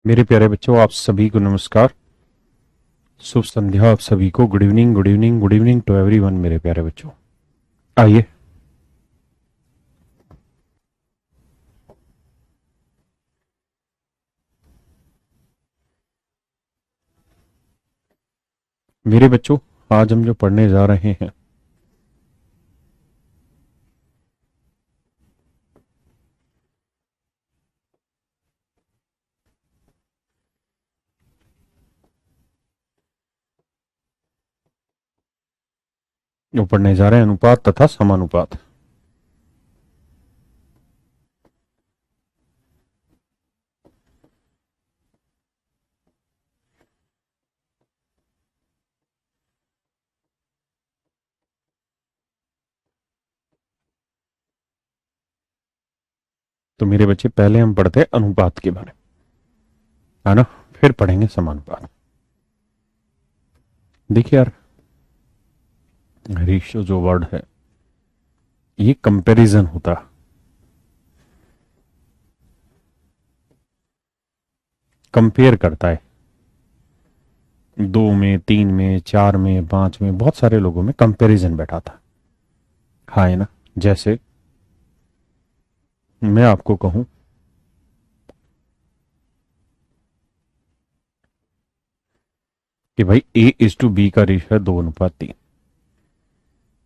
मेरे प्यारे बच्चों, आप सभी को नमस्कार। शुभ संध्या आप सभी को। Good evening, good evening, good evening to everyone. मेरे प्यारे बच्चों, आइए मेरे बच्चों, आज हम जो पढ़ने जा रहे हैं अनुपात तथा समानुपात। तो मेरे बच्चे, पहले हम पढ़ते हैं अनुपात के बारे में, है ना। फिर पढ़ेंगे समानुपात। देखिए यार, रेशियो जो वर्ड है, ये कंपैरिजन होता है। कंपेयर करता है दो में, तीन में, चार में, पांच में, बहुत सारे लोगों में कंपैरिजन बैठा था। हाँ, है ना। जैसे मैं आपको कहूं कि भाई ए इज टू बी का रेशियो है 2:3,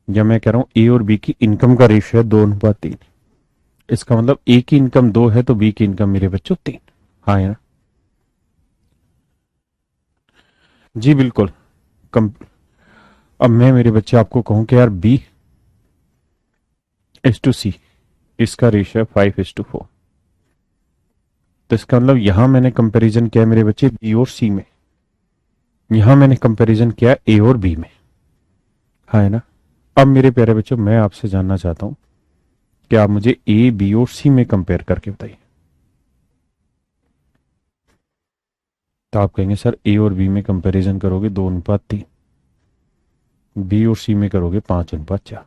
या मैं कह रहा हूं ए और बी की इनकम का रेशियो है 2:3। इसका मतलब ए की इनकम 2 है तो बी की इनकम मेरे बच्चों 3। हाँ, है ना। जी बिल्कुल। कम। अब मैं मेरे बच्चे आपको कहूं कि यार बी इज टू सी, इसका रेशियो है 5:4। तो इसका मतलब यहां मैंने कंपैरिजन किया मेरे बच्चे बी और सी में, यहां मैंने कंपैरिजन किया ए और बी में। हाँ, है ना। अब मेरे प्यारे बच्चों, मैं आपसे जानना चाहता हूं कि आप मुझे ए, बी और सी में कंपेयर करके बताइए। तो आप कहेंगे सर, ए और बी में कंपैरिजन करोगे 2:3, बी और सी में करोगे 5:4।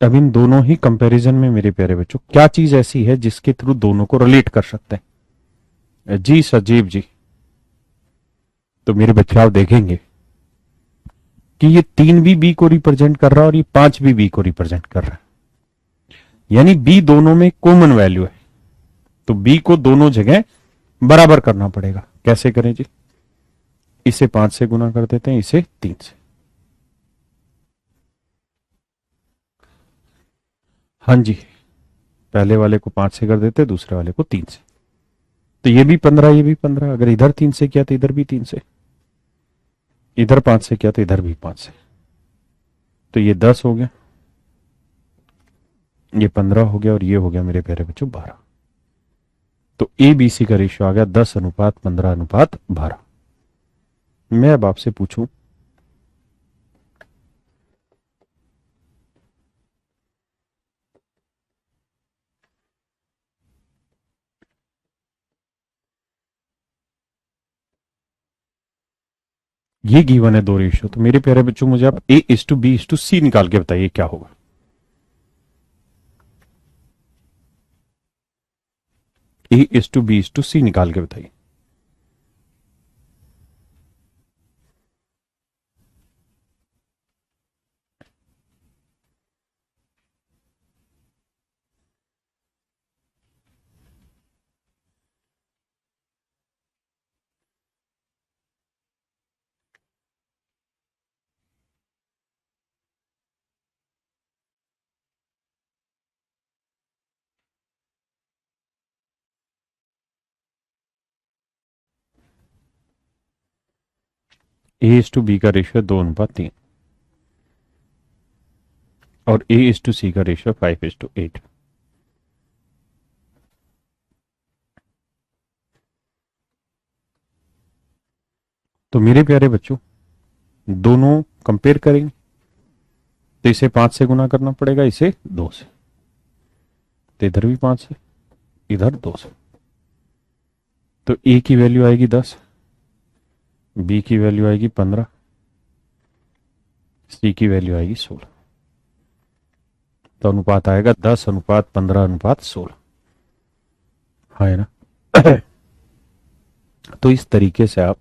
अब इन दोनों ही कंपैरिजन में मेरे प्यारे बच्चों, क्या चीज ऐसी है जिसके थ्रू दोनों को रिलेट कर सकते हैं? जी सजीव जी। तो मेरे बच्चे, आप देखेंगे कि ये 3 भी बी को रिप्रेजेंट कर रहा है और ये 5 भी बी को रिप्रेजेंट कर रहा है। यानी बी दोनों में कॉमन वैल्यू है, तो बी को दोनों जगह बराबर करना पड़ेगा। कैसे करें जी? इसे 5 से गुना कर देते हैं, इसे 3 से। हाँ जी, पहले वाले को 5 से कर देते, दूसरे वाले को 3 से। तो ये भी 15, ये भी 15। अगर इधर 3 से किया तो इधर भी 3 से, इधर 5 से किया तो इधर भी 5 से। तो ये 10 हो गया, ये 15 हो गया, और ये हो गया मेरे प्यारे बच्चों 12। तो ए बी सी का रेशियो आ गया 10:15:12। मैं अब आपसे पूछूं, ये गिवन है 2 रेशियो, तो मेरे प्यारे बच्चों मुझे आप A is to B is to C निकाल के बताइए क्या होगा। A is to B is to C निकाल के बताइए। ए इज टू बी का रेशियो 2:3 और ए इज टू सी का रेशियो 5:8। तो मेरे प्यारे बच्चों, दोनों कंपेयर करेंगे तो इसे 5 से गुना करना पड़ेगा, इसे 2 से। तो इधर भी 5 से, इधर 2 से। तो ए की वैल्यू आएगी 10, बी की वैल्यू आएगी 15, सी की वैल्यू आएगी 16। तो अनुपात आएगा 10:15:16। हाँ है ना। तो इस तरीके से आप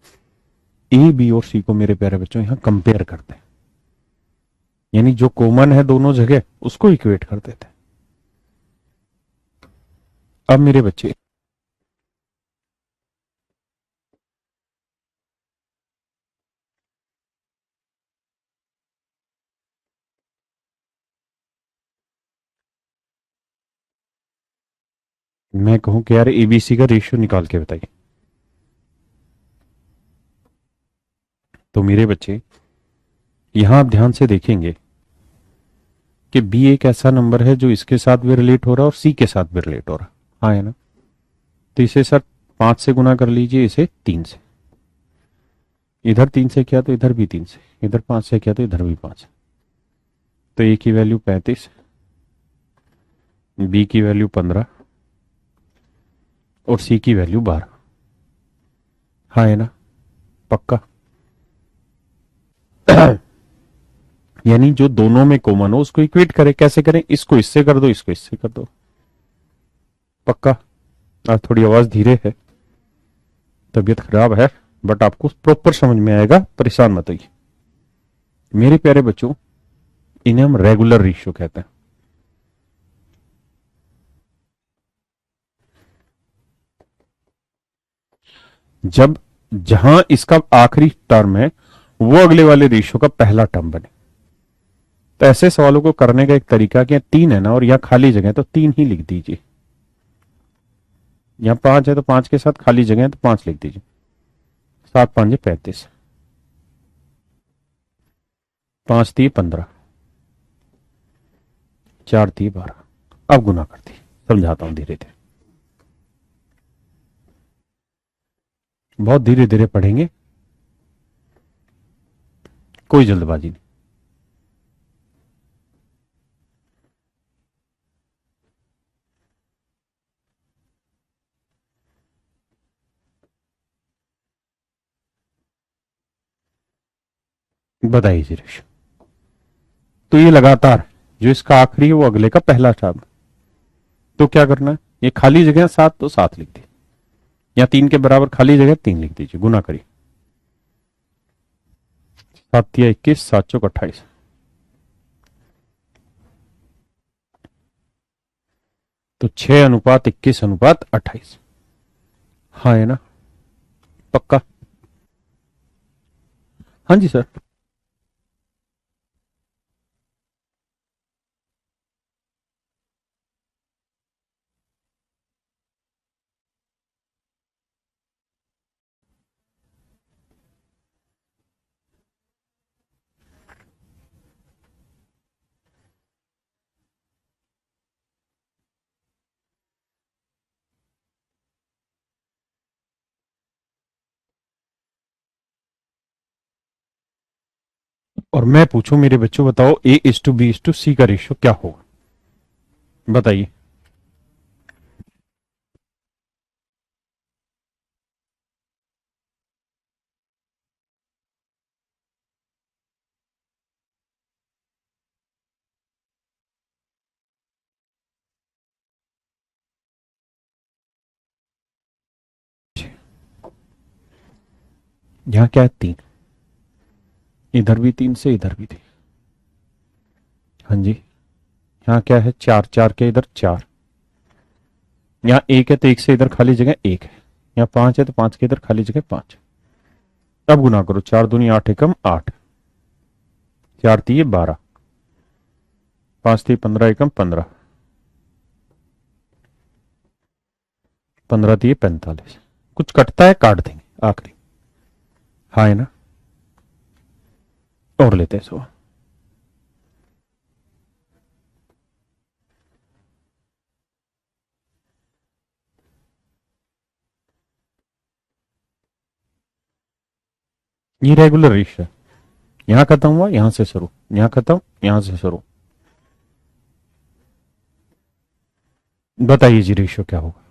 ए बी और सी को मेरे प्यारे बच्चों यहां कंपेयर करते हैं, यानी जो कॉमन है दोनों जगह उसको इक्वेट कर देते हैं। अब मेरे बच्चे मैं कहूं कि यार एबीसी का रेशियो निकाल के बताइए, तो मेरे बच्चे यहां आप ध्यान से देखेंगे कि बी एक ऐसा नंबर है जो इसके साथ भी रिलेट हो रहा है और सी के साथ भी रिलेट हो रहा है। हाँ है ना। तो इसे सर 5 से गुना कर लीजिए, इसे 3 से, इधर 3 से किया तो इधर भी 3 से, इधर 5 से किया तो इधर भी 5। तो ए की वैल्यू 35, बी की वैल्यू 15 और सी की वैल्यू 12। हाँ है ना, पक्का। यानी जो दोनों में कॉमन हो उसको इक्वेट करें, कैसे करें, इसको इससे कर दो, इसको इससे कर दो। पक्का। आज थोड़ी आवाज धीरे है, तबीयत खराब है, बट आपको प्रॉपर समझ में आएगा, परेशान मत होइए मेरे प्यारे बच्चों। इन्हें हम रेगुलर रेशियो कहते हैं। जब जहां इसका आखिरी टर्म है वो अगले वाले रेशियो का पहला टर्म बने। तो ऐसे सवालों को करने का एक तरीका कि 3 है ना और यहां खाली जगह है तो 3 ही लिख दीजिए, यहां 5 है तो 5 के साथ खाली जगह है तो 5 लिख दीजिए। 7 5 35, 5 दिए 15, 4 दिए 12। अब गुना कर दी, समझाता हूं धीरे धीरे, बहुत धीरे धीरे पढ़ेंगे, कोई जल्दबाजी नहीं। बताइए जी रेशियो, तो ये लगातार जो इसका आखिरी है वो अगले का पहला टर्म। तो क्या करना है, ये खाली जगह 7 तो 7 लिख दी, या 3 के बराबर खाली जगह 3 लिख दीजिए, गुना करिए। 7 या 21, 7 चौक 28। तो 6:21:28। हाँ है ना, पक्का। हाँ जी सर। और मैं पूछूं मेरे बच्चों, बताओ A:B:C का रेशियो क्या होगा, बताइए। यहां क्या है, 3, इधर भी 3 से इधर भी 3। हाँ जी। यहाँ क्या है, 4, 4 के इधर 4। यहाँ 1 है तो 1 से इधर खाली जगह 1 है। यहाँ 5 है तो 5 के इधर खाली जगह 5। अब गुना करो, 4 दूनी 8 एकम 8, 4 दिए 12, 5 दिए 15 एकम 15, 15 दिए 45। कुछ कटता है काट देंगे आखिरी। हाँ है ना, और लेते हैं सो। ये रेगुलर रेशियो है, यहां खत्म हुआ यहां से शुरू, यहां खत्म यहां से शुरू। बताइए जी रेशियो क्या होगा।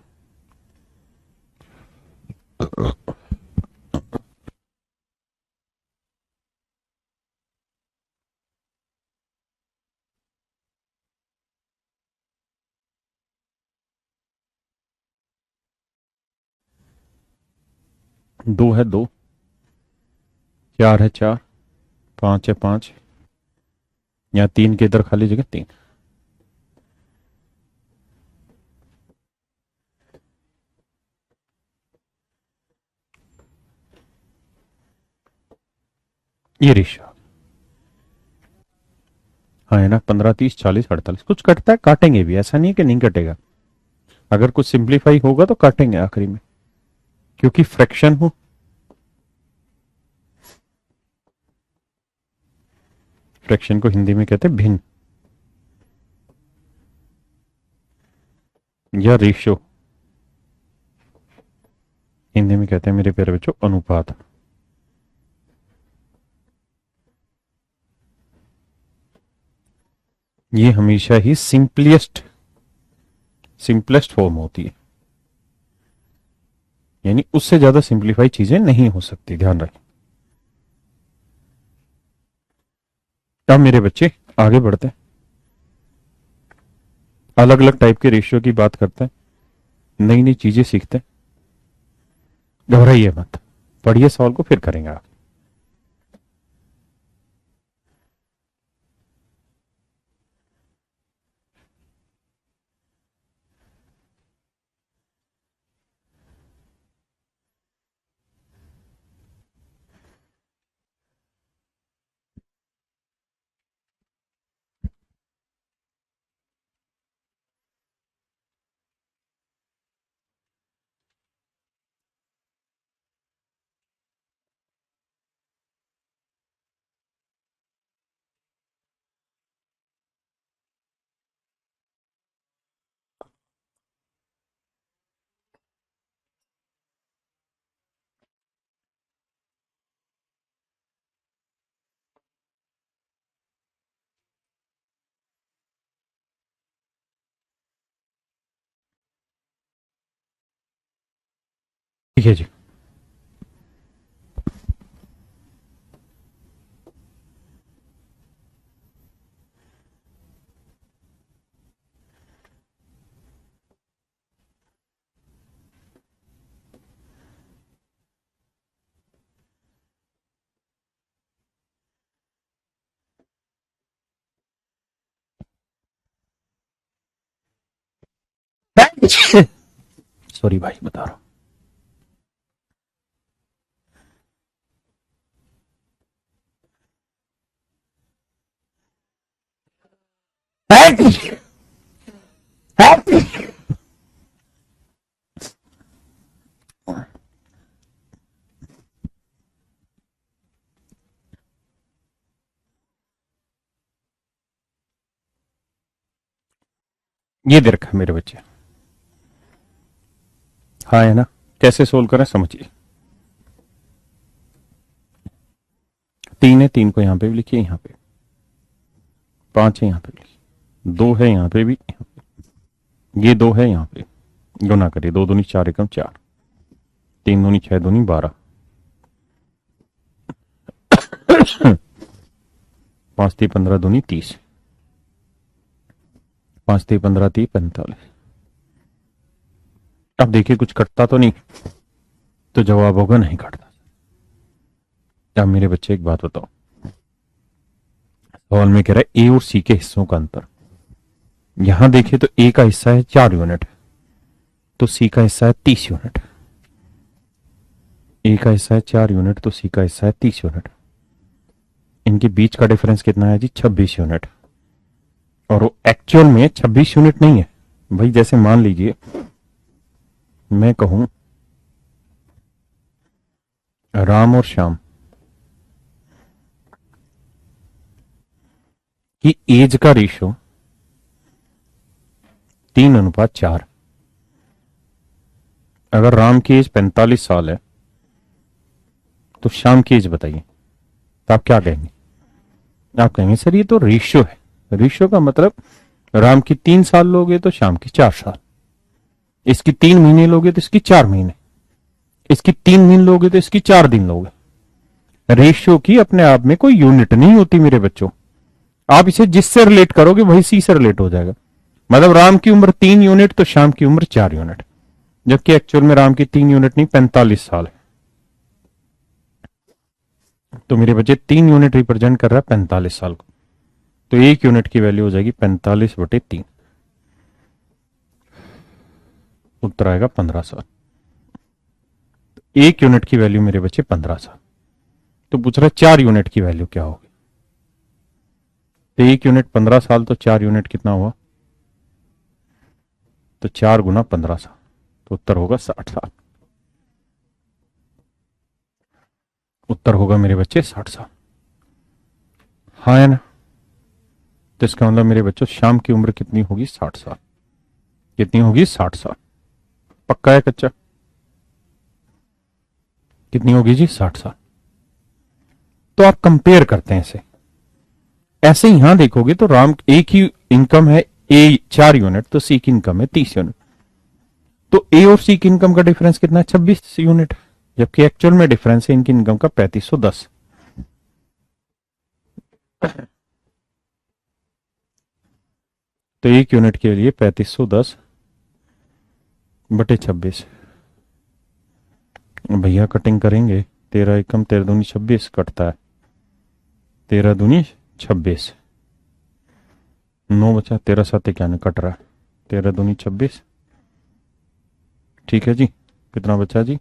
2 है 2, 4 है 4, 5 है 5, यहाँ 3 के इधर खाली जगह 3। ये रेशियो हाँ है ना, 15 30 40 48। कुछ कटता है, काटेंगे भी, ऐसा नहीं है कि नहीं कटेगा। अगर कुछ सिंप्लीफाई होगा तो काटेंगे आखिरी में, क्योंकि फ्रैक्शन हो। फ्रैक्शन को हिंदी में कहते हैं भिन्न या रेशियो, हिंदी में कहते हैं मेरे प्यारे बच्चों अनुपात। ये हमेशा ही सिंपलेस्ट फॉर्म होती है, यानी उससे ज्यादा सिंप्लीफाई चीजें नहीं हो सकती, ध्यान रखें। अब मेरे बच्चे आगे बढ़ते हैं, अलग अलग टाइप के रेशियो की बात करते हैं, नई नई चीजें सीखते हैं। घबराइए मत, पढ़िए सवाल को फिर करेंगे आप। ठीक है जी। सॉरी भाई, बता रहा हूं। ये दे रखा है मेरे बच्चे, हाँ है ना। कैसे सोल्व करें समझिए। 3 है, 3 को यहां पे भी लिखिए, यहां पे 5 है, यहां पे भी लिखिए, 2 है यहां पे भी, ये 2 है यहां पे, गुना करिए, 2 दूनी 4 एकम 4, 3 दूनी 6 दूनी 12, 5 3 15 दूनी 30, 5 3 15 30 45। अब देखिए कुछ कटता तो नहीं, तो जवाब होगा नहीं कटता। अब मेरे बच्चे एक बात बताओ, सवाल में कह रहा है ए और सी के हिस्सों का अंतर। यहां देखिए तो ए का हिस्सा है 4 यूनिट, तो सी का हिस्सा है 30 यूनिट। ए का हिस्सा है 4 यूनिट, तो सी का हिस्सा है 30 यूनिट। इनके बीच का डिफरेंस कितना है जी? 26 यूनिट। और वो एक्चुअल में 26 यूनिट नहीं है भाई। जैसे मान लीजिए मैं कहूं राम और श्याम की एज का रेशियो 3:4। अगर राम की एज 45 साल है तो श्याम की एज बताइए, तो आप क्या कहेंगे? आप कहेंगे सर ये तो रेशियो है। रेशियो का मतलब राम की 3 साल लोगे तो श्याम की 4 साल, इसकी 3 महीने लोगे तो इसकी 4 महीने, इसकी 3 दिन लोगे तो इसकी 4 दिन लोगे। रेशियो की अपने आप में कोई यूनिट नहीं होती मेरे बच्चों। आप इसे जिससे रिलेट करोगे वही सी से रिलेट हो जाएगा। मतलब राम की उम्र 3 यूनिट तो श्याम की उम्र 4 यूनिट, जबकि एक्चुअल में राम की 3 यूनिट नहीं 45 साल है। तो मेरे बच्चे 3 यूनिट रिप्रेजेंट कर रहा है 45 साल को, तो 1 यूनिट की वैल्यू हो जाएगी 45/3, उत्तर आएगा 15 साल। 1 यूनिट की वैल्यू मेरे बच्चे 15 साल। तो पूछ रहा है 4 यूनिट की वैल्यू क्या होगी। तो 1 यूनिट 15 साल, तो 4 यूनिट कितना हुआ, तो 4 × 15 साल, तो उत्तर होगा 60 साल। उत्तर होगा मेरे बच्चे 60 साल। हाँ है ना। तो इसका मतलब मेरे बच्चों श्याम की उम्र कितनी होगी, 60 साल। कितनी होगी, 60 साल। पक्का है कच्चा। कितनी होगी जी, 60 साल। तो आप कंपेयर करते हैं इसे, ऐसे यहां देखोगे तो राम एक ही इनकम है, ए 4 यूनिट, तो सी की इनकम है 30 यूनिट। तो ए और सी की इनकम का डिफरेंस कितना है, 26 यूनिट, जबकि एक्चुअल में डिफरेंस है इनकी इनकम का 3510। तो 1 यूनिट के लिए 3510/26। भैया कटिंग करेंगे, 13 एकम 13 दूनी 26 कटता है, 13 दूनी 26, 9 बचा, 13 7 91 कट रहा है, 13 दूनी 26। ठीक है जी, कितना बचा जी,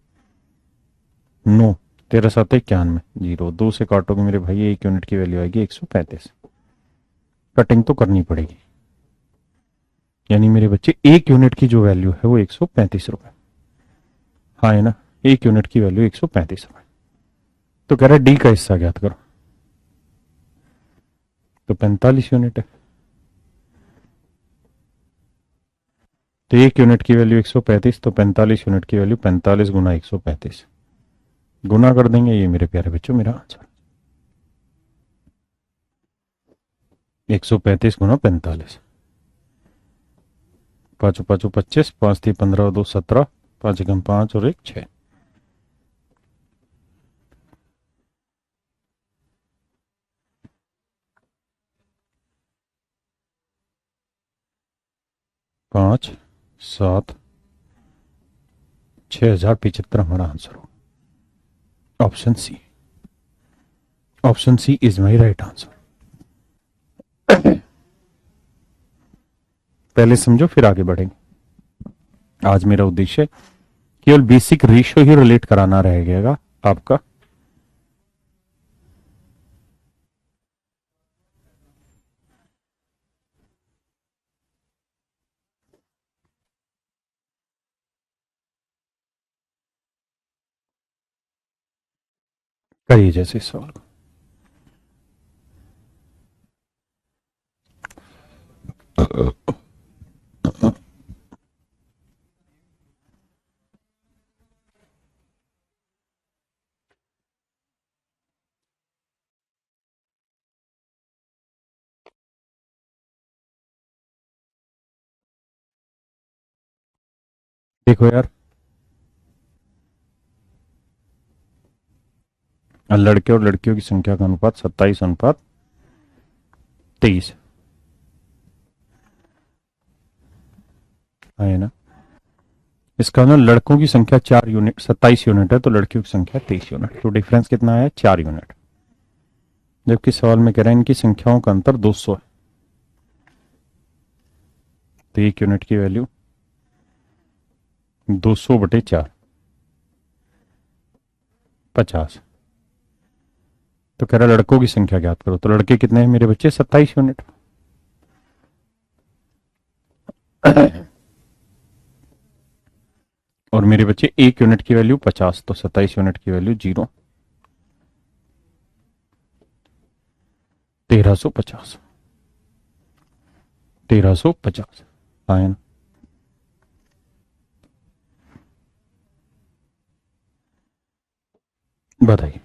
9, 13 7 91, 0, 2 से काटोगे मेरे भाई 1 यूनिट की वैल्यू आएगी 135। कटिंग तो करनी पड़ेगी, यानी मेरे बच्चे 1 यूनिट की जो वैल्यू है वो 135 रुपए। हाँ है ना, 1 यूनिट की वैल्यू 135 रुपए। तो कह रहा है डी का हिस्सा ज्ञात करो, तो 45 यूनिट है। तो 1 यूनिट की वैल्यू 135, तो 45 यूनिट की वैल्यू 45 × 135 गुना कर देंगे, ये मेरे प्यारे बच्चों मेरा आंसर, 135 × 45। 5×5 = 25, 5×3 = 15 और 2 = 17, 5 × 5 और 1 6। पाँच 7 6075 हमारा आंसर हो। Option C, option C is my right answer. पहले समझो फिर आगे बढ़ेंगे। आज मेरा उद्देश्य केवल बेसिक रेशियो ही रिलेट कराना रह गएगा आपका। करिए जैसे इस सवाल को। देखो यार, लड़के और लड़कियों की संख्या का अनुपात 27:23 है ना। इसका मतलब लड़कों की संख्या 4 यूनिट 27 यूनिट है, तो लड़कियों की संख्या 23 यूनिट, तो डिफरेंस कितना है, 4 यूनिट। जबकि सवाल में कह रहा है इनकी संख्याओं का अंतर 200 है, तो 1 यूनिट की वैल्यू 200/4 50। तो कह रहा है लड़कों की संख्या ज्ञात करो, तो लड़के कितने हैं मेरे बच्चे, 27 यूनिट। और मेरे बच्चे 1 यूनिट की वैल्यू 50, तो 27 यूनिट की वैल्यू 0, 1350, 1350 आए ना। बताइए।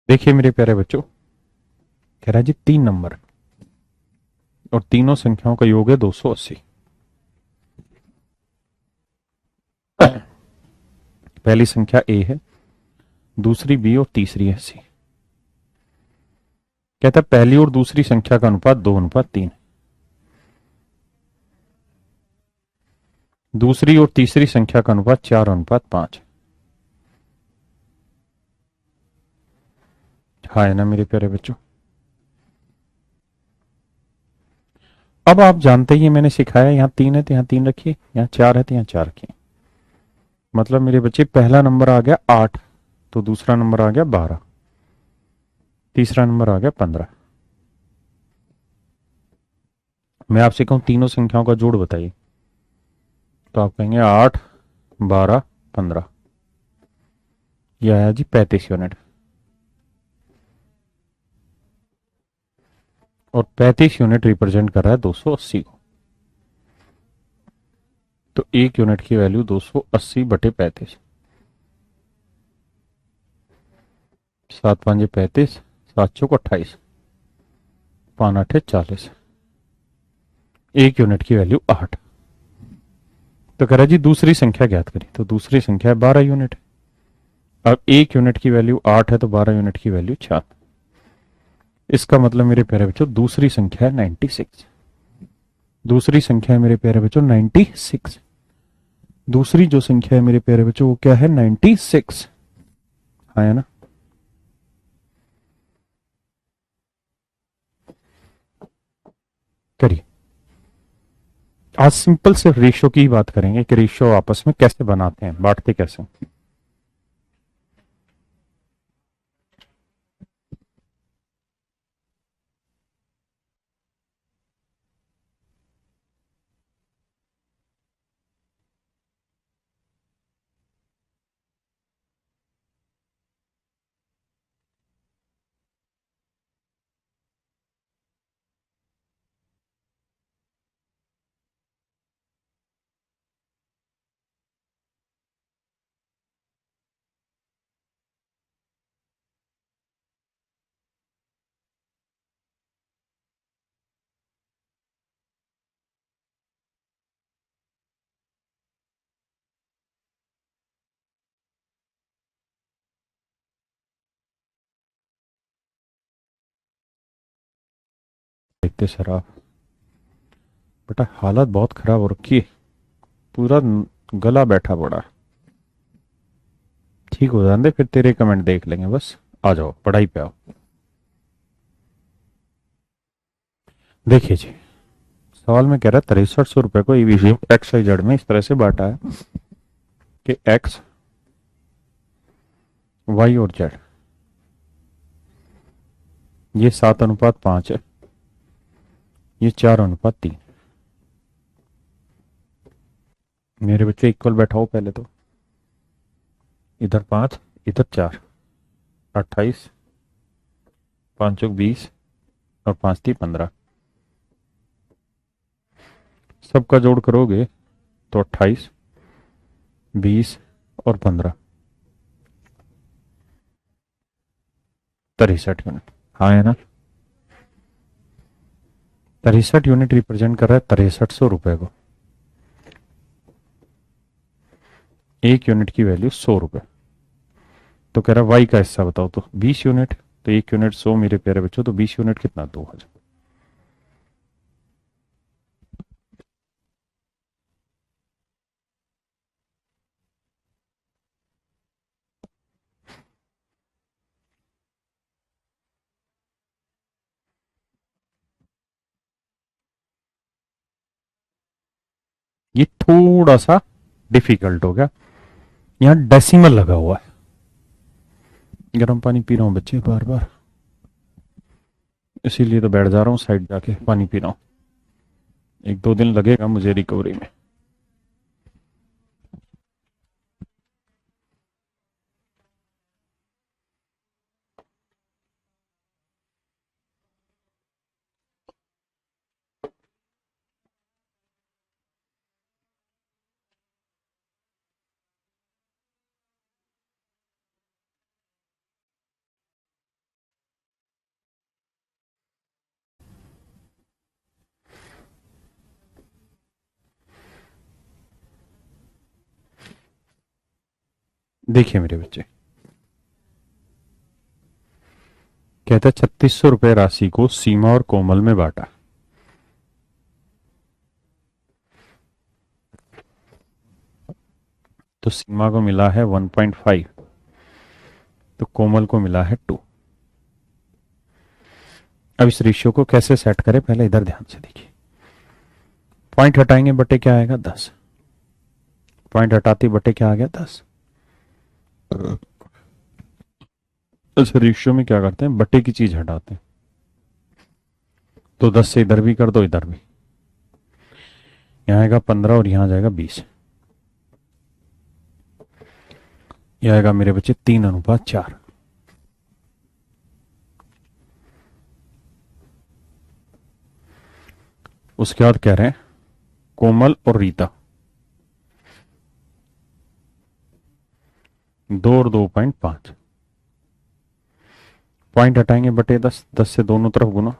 देखिए मेरे प्यारे बच्चों, कह रहा है जी 3 नंबर और तीनों संख्याओं का योग है 280। पहली संख्या ए है, दूसरी बी और तीसरी है सी। कहता है पहली और दूसरी संख्या का अनुपात 2:3, दूसरी और तीसरी संख्या का अनुपात 4:5। हाँ है ना मेरे प्यारे बच्चों। अब आप जानते ही हैं, मैंने सिखाया यहां 3 है तो यहां 3 रखिए, यहां 4 है तो यहां 4 रखिए। मतलब मेरे बच्चे पहला नंबर आ गया 8, तो दूसरा नंबर आ गया 12, तीसरा नंबर आ गया 15। मैं आपसे कहूं तीनों संख्याओं का जोड़ बताइए, तो आप कहेंगे 8, 12, 15। यह आया जी 35 यूनिट। और 35 यूनिट रिप्रेजेंट कर रहा है 280 को। तो 1 यूनिट की वैल्यू 280/35। 7×5 = 35, 7×4 = 28, 5×8 = 40। 1 यूनिट की वैल्यू 8। तो कह रहा है जी दूसरी संख्या ज्ञात करी, तो दूसरी संख्या है 12 यूनिट। अब 1 यूनिट की वैल्यू 8 है तो 12 यूनिट की वैल्यू 4। इसका मतलब मेरे प्यारे बच्चों दूसरी संख्या है 96। दूसरी संख्या है मेरे प्यारे बच्चों 96। दूसरी जो संख्या है मेरे प्यारे बच्चों वो क्या है? 96। हाँ है ना। करिए। आज सिंपल से रेशो की ही बात करेंगे कि रेशो आपस में कैसे बनाते हैं, बांटते कैसे। देखते सर आप, बेटा हालत बहुत खराब हो रखी है, पूरा गला बैठा पड़ा। ठीक हो जाने दे, फिर तेरे कमेंट देख लेंगे। बस आ जाओ पढ़ाई पे आओ। देखिए जी, सवाल में कह रहा है 6300 रुपए को ईवीसी एक्स वाई जेड में इस तरह से बांटा है कि एक्स, वाई और जेड ये 7:5 है, ये 4:3। मेरे बच्चे इक्वल बैठाओ पहले तो। इधर 5, इधर 4, 28, 5×5 = 20 और 5×3 = 15। सबका जोड़ करोगे तो 28, 20 और 15, 63 यूनिट। हाँ है ना। 63 यूनिट रिप्रेजेंट कर रहा है 6300 रुपए को। 1 यूनिट की वैल्यू 100 रुपए। तो कह रहा है वाई का हिस्सा बताओ, तो 20 यूनिट। तो 1 यूनिट 100 मेरे प्यारे बच्चों, तो 20 यूनिट कितना? 2000। ये थोड़ा सा डिफिकल्ट हो गया, यहां डेसिमल लगा हुआ है। गर्म पानी पी रहा हूं बच्चे बार बार, इसीलिए तो बैठ जा रहा हूं साइड जाके पानी पी रहा हूं। 1-2 दिन लगेगा मुझे रिकवरी में। देखिए मेरे बच्चे, कहते 3600 रुपए राशि को सीमा और कोमल में बांटा। तो सीमा को मिला है 1.5, तो कोमल को मिला है 2। अब इस रेशियो को कैसे सेट करें, पहले इधर ध्यान से देखिए। पॉइंट हटाएंगे बटे क्या आएगा 10, पॉइंट हटाते बटे क्या आ गया 10। इस रेशियो में क्या करते हैं, बटे की चीज हटाते हैं। तो 10 से इधर भी कर दो, इधर भी, यहां आएगा 15 और यहां आ जाएगा 20। यह आएगा मेरे बच्चे 3:4। उसके बाद कह रहे हैं कोमल और रीता 2 और 2.5। पॉइंट हटाएंगे बटे 10, 10 से दोनों तरफ गुना,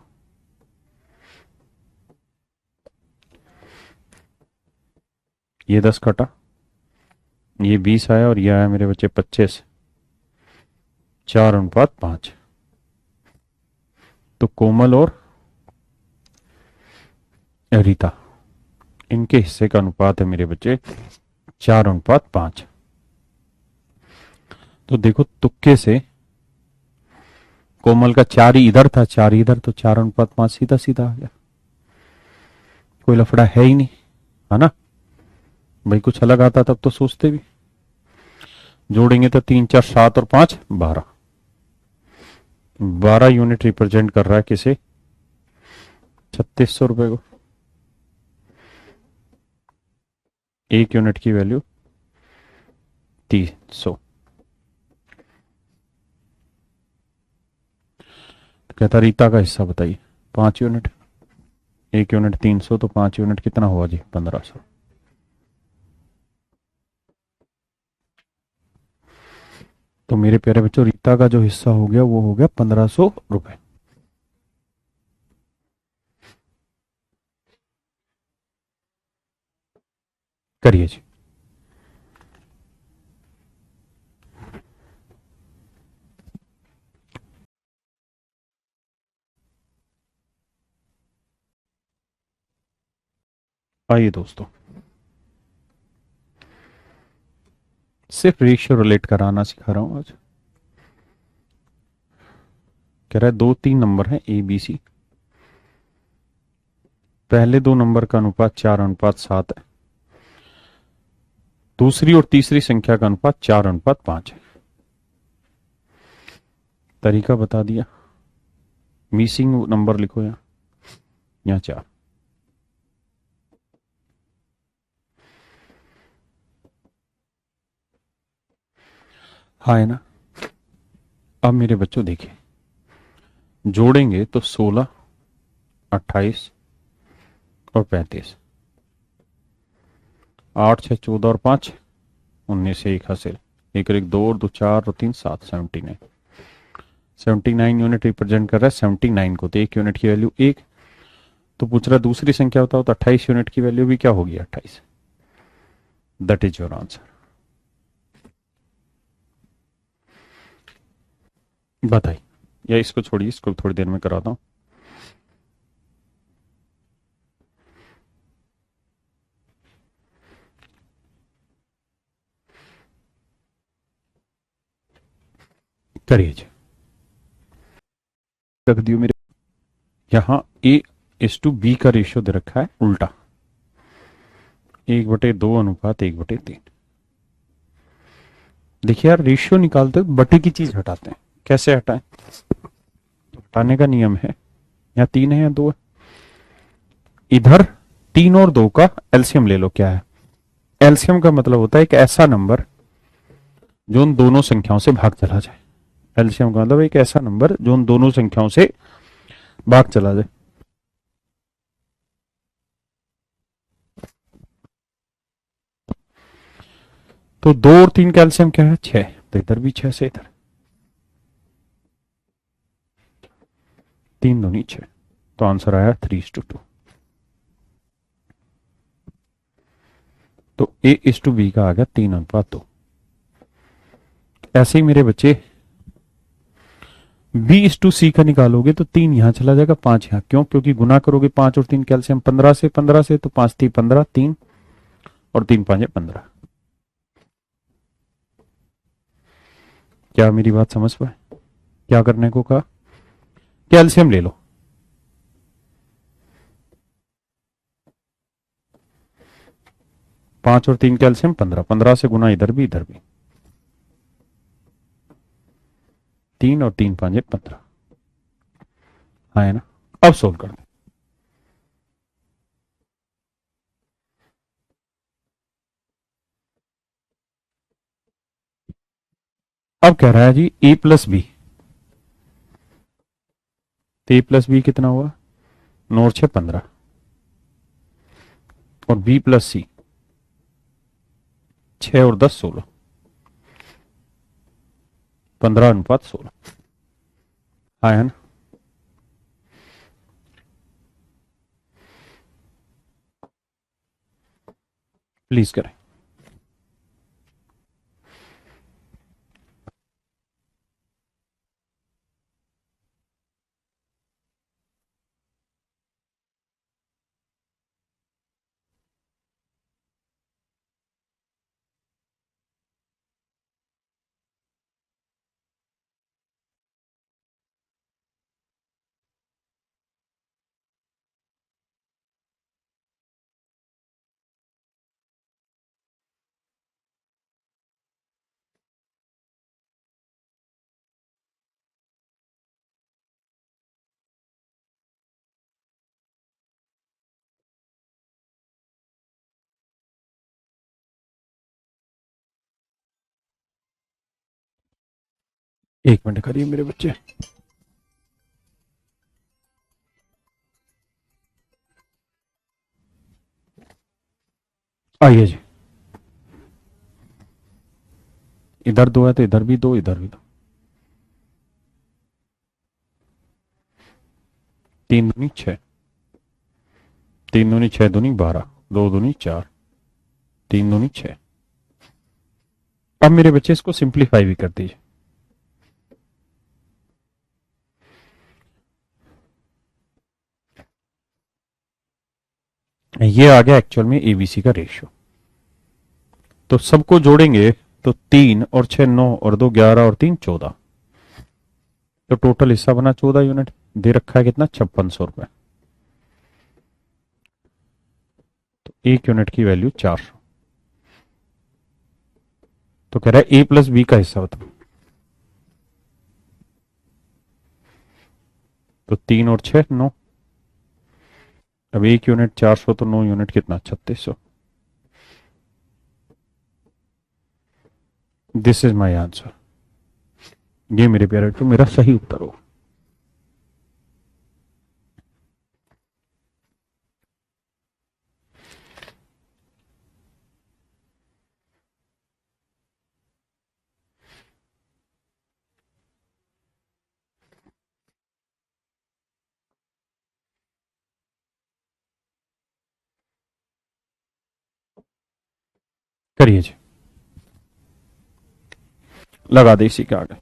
ये 10 कटा, ये 20 आया और ये आया मेरे बच्चे 25, 4:5। तो कोमल और रीता, इनके हिस्से का अनुपात है मेरे बच्चे 4:5। तो देखो तुक्के से कोमल का 4 ही इधर था, 4 ही इधर, तो 4:5 सीधा सीधा आ गया। कोई लफड़ा है ही नहीं, है ना भाई। कुछ अलग आता तब तो सोचते भी। जोड़ेंगे तो 3 4 7 और 5 12, 12 यूनिट रिप्रेजेंट कर रहा है किसे, 3600 रुपए को। 1 यूनिट की वैल्यू 300। तो कहता रीता का हिस्सा बताइए, 5 यूनिट। 1 यूनिट 300, तो 5 यूनिट कितना हुआ जी, 1500। तो मेरे प्यारे बच्चों, रीता का जो हिस्सा हो गया वो हो गया 1500 रुपए। करिए जी। आइए दोस्तों, सिर्फ रेशियो रिलेट कराना सिखा रहा हूं आज। कह रहा है 2 3 नंबर है ए बी सी, पहले 2 नंबर का अनुपात 4:7 है, दूसरी और तीसरी संख्या का अनुपात 4:5 है। तरीका बता दिया, मिसिंग नंबर लिखो यहाँ 4। हाँ है ना। अब मेरे बच्चों देखिए, जोड़ेंगे तो 16, 28 और 35, 8 6 14 और 5 19 से 1 हासिल, 1 1 2 और 2 4 और 3 7, 79। 79 यूनिट रिप्रेजेंट कर रहा है 79 को, तो 1 यूनिट की वैल्यू 1। तो पूछ रहा है दूसरी संख्या बताओ, तो 28 यूनिट की वैल्यू भी क्या होगी 28। That is your answer. बताइए, या इसको छोड़िए, इसको थोड़ी देर में कराता हूं। करिए जी। रख दियो मेरे, यहां A:B का रेशियो दे रखा है उल्टा, 1/2 अनुपात 1/3। देखिए यार, रेशियो निकालते बटे की चीज हटाते हैं, कैसे हटाएं, हटाने का नियम है। यहाँ 3 है या 2 है, इधर 3 और 2 का एलसीएम ले लो। क्या है एलसीएम का मतलब, होता है एक ऐसा नंबर जो उन दोनों संख्याओं से भाग चला जाए। एलसीएम का मतलब एक ऐसा नंबर जो उन दोनों संख्याओं से भाग चला जाए। तो 2 और 3 का एलसीएम क्या है 6, तो इधर भी 6 से इधर, 3 दूनी 6, तो आंसर आया 3:2। तो A:B का आ गया 3:2। ऐसे ही मेरे बच्चे B/C का निकालोगे तो 3 यहां चला जाएगा, 5 यहां। क्यों? क्योंकि गुना करोगे 5 और 3 कैल्शियम 15 से, 15 से तो 5 3 15, 3 और 3 5 15। क्या मेरी बात समझ पाए? क्या करने को कहा? कैल्शियम ले लो। 5 और 3 कैल्शियम 15, 15 से गुना इधर भी इधर भी, 3 और 3 5 15। हाँ है ना? अब सोल्व कर दे। अब कह रहा है जी A+B, तो A+B कितना हुआ? 9 और 6 15, और B+C 6 और 10 16, 15:16। हाँ है ना? प्लीज करें। एक मिनट करिए मेरे बच्चे। आइए जी, इधर 2 है तो इधर भी 2, इधर भी 2। 3 दूनी 6, 3 दूनी 6 दूनी 12, 2 दूनी 4, 3 दूनी 6। अब मेरे बच्चे इसको सिंप्लीफाई भी कर दीजिए। ये आ गया एक्चुअल में ABC का रेशियो। तो सबको जोड़ेंगे तो 3 और 6 9 और 2 11 और 3 14, तो टोटल हिस्सा बना 14 यूनिट। दे रखा है कितना? 5600 रुपए। तो 1 यूनिट की वैल्यू 400। तो कह रहा है A+B का हिस्सा बताओ। तो 3 और 6 9, अब 1 यूनिट 400, तो 9 यूनिट कितना? 3600। This is my answer. ये मेरे प्यारे तो मेरा सही उत्तर हो। करिए जी, लगा दे इसी के आगे।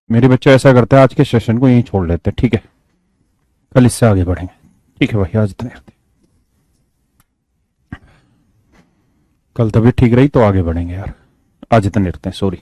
मेरे बच्चे ऐसा करते हैं, आज के सेशन को यहीं छोड़ लेते हैं, ठीक है, कल इससे आगे बढ़ेंगे। ठीक है भाई, आज इतने रहते, कल तबीयत ठीक रही तो आगे बढ़ेंगे यार, आज इतने रहते हैं, सॉरी।